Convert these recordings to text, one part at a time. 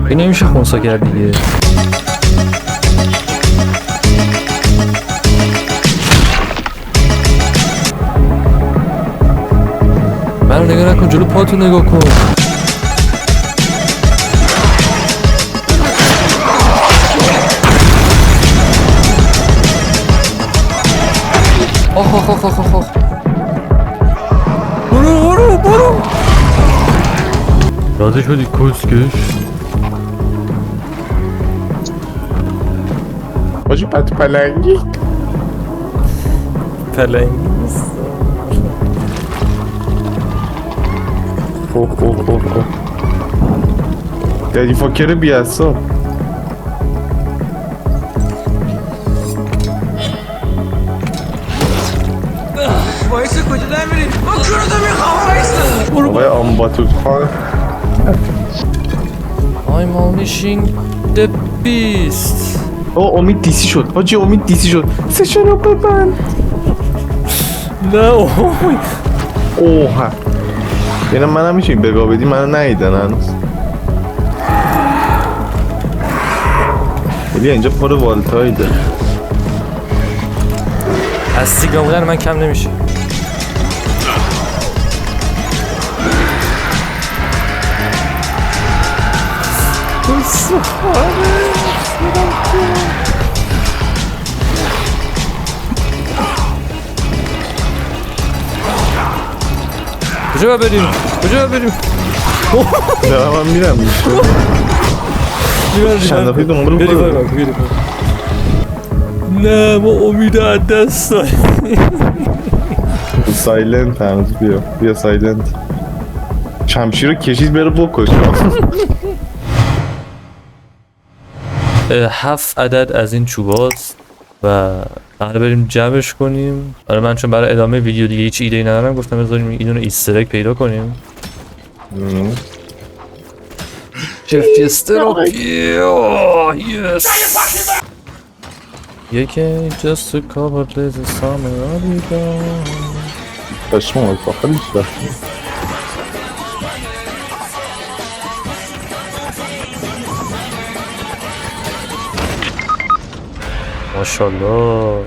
این نمیشه خونسا کرد دیگه. منو نگاه نکن، جلو پاتو نگاه کن. آخ آخ آخ آخ آخ. برو راضی شدی کسکش؟ باجی پلنگی نیست. اوه دادی فاکر بیاسا. وایسه کجا داری میری؟ من کورو میخوام وایسه. آقای آمباتوت خان I'm unleashing the beast. امید دیسی شد حاجی، امید دیسی شد. سشن رو ببند. نه اوه یعنی منم میشه بگاه بدی، منو نهیدن هنوز. ولی اینجا پر والتایی داره. از سیگار بودن من کم نمیشه. کجا بریم؟ دارم هم میرم میشه چند دفعه دنبال برو. نه ما امید از دست داریم. سایلنت هنوز. بیا سایلنت. شمشیر رو کشید بره بکش. 7 عدد از این چوباست و قرار بریم جمعش کنیم. آره من چون برای ادامه ویدیو دیگه هیچ ایده‌ای ندارم، گفتم بذاریم این دونه ایستر اگ پیدا کنیم. چفتی استراپی. یس یکی just a couple days of summer I'll be gone. داشتم از داخلش رفتیم. ماشاءالله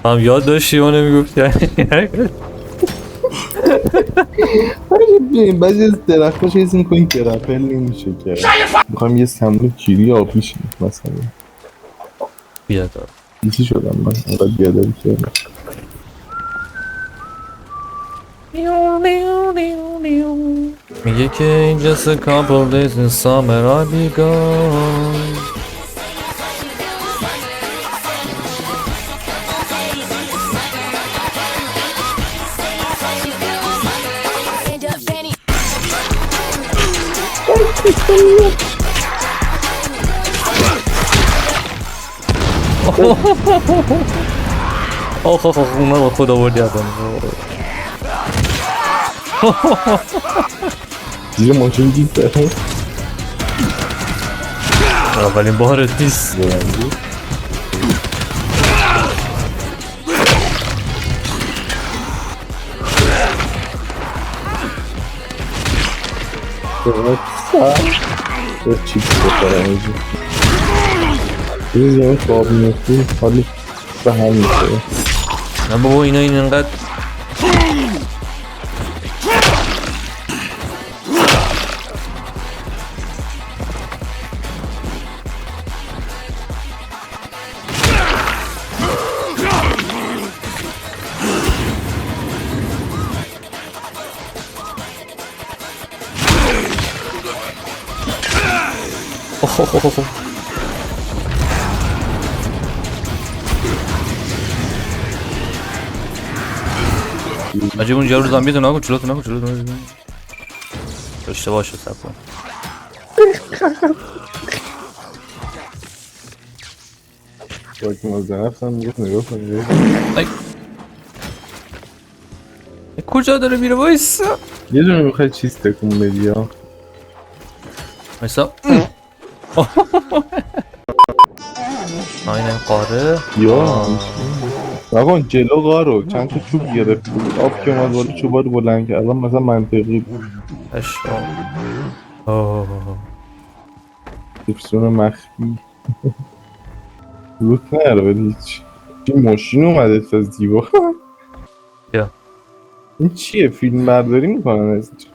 هم یاد داشتی اونو میگفتی. بعضی از درختاش حس میکنی گرپل نمیشه که میخوایم یه سمنو کیری آب میشیم مثلا. بیادار دیسی شدم من اینقدر بیاداری کردم. میگه که just a couple days in summer I'll be gone. آخ اونا با خود آوردی ادم. زیر ماشین دید داره. اولین بارت نیست. یه چیپس بخورم اینجا. یه زمین خواب میفتی حالی به هم میشه. نه بابا اینا این انقدر عجیب اونجا رو زامبی نگو چلو داشته باشه صبر کن. باید مزنف هم میگفت نگاه کنید. کجا داره میره وایسا؟ یه دونه میخوای چیز تکون بدی ها وایسا. آینه قاره یا نکن جلو غارو چند تا چوب گرفت بود آب که اومد بالا چوبا رو بلند کرد الان مثلا منطقی بود اشکال. اوه. تیپسون مخفی روت نره ولی هیچ این ماشین اومده از دیوار بیا. این چیه فیلم برداری میکنن از اینجا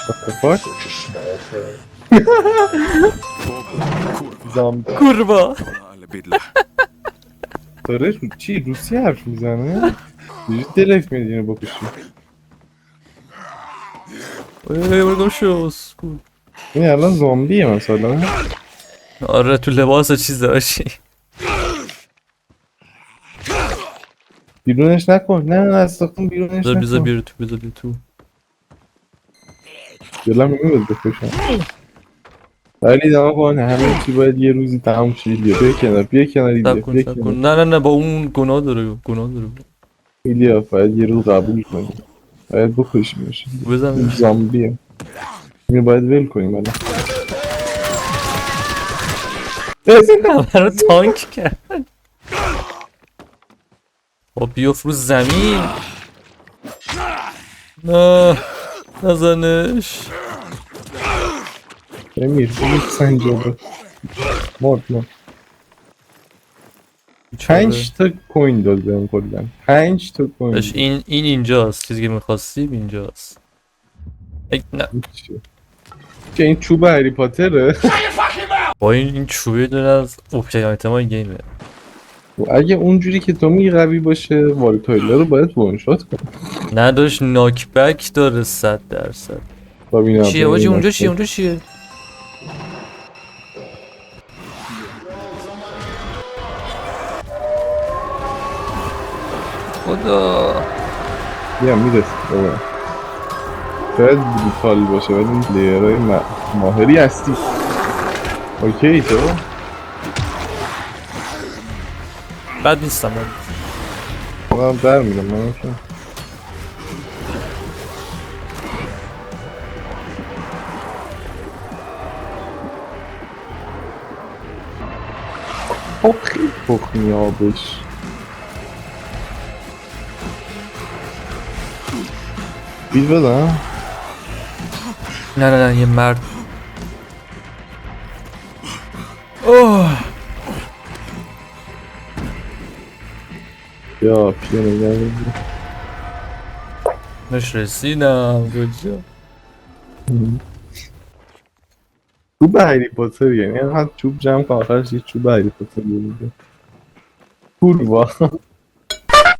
What the fuck؟ زامبی kurwa. داره چی روسی حرف میزنه؟ چجوری دلت میاد اینو بکشی؟ بردم شوز. این الان زامبیه مثلا آره تو لباس چیز داشتی. بیرونش نکن نه از ساختون بیرونش بذار نکن بیار تو بذار بیار تو. دلم نمیاد بکشم ولی دماغ کن همه چی باید یه روزی تموم شه ایلیا بیا کنار بیا کنار ایلیا سب کن بیا سب کن. کنار نه نه نه با اون گناه داره گناه داره. ایلیا باید یه روز قبول کنی باید بکشیمش این بزنش. زامبیه اینو باید ول کنیم الان همه رو تانک کرد. با بیاف رو زمین. نه نزنش. امیر بگید سنجابه مرد 5 تا کوین داد بهم کلا 5 تا کوین داش این اینجاست چیزی که میخواستیم اینجاست. نه چه این چوب هری پاتره با این چوبه دونه از اوبجکت آیتم گیمه. اگه اونجوری که تو میگی قوی باشه والتایلر رو باید وانشات کنی نه داش ناکبک داره 100%. ببینم چیه واجی اونجا چیه اونجا چیه؟ خدا. بیا میرسید بابا شاید بروتال باشه ولی این لیرهای ماهری هستی اوکی تو بد نیستم من. من در میرم من که خب خیلی تخمی آبش بیل بدم نه نه نه یه مرد. اوه یا پیه نگه بگیر نش رسیدم کجا. چوب هری پاتر یعنی هم چوب جمع کن آخرش یه چوب هری پاتر بگیر کوروا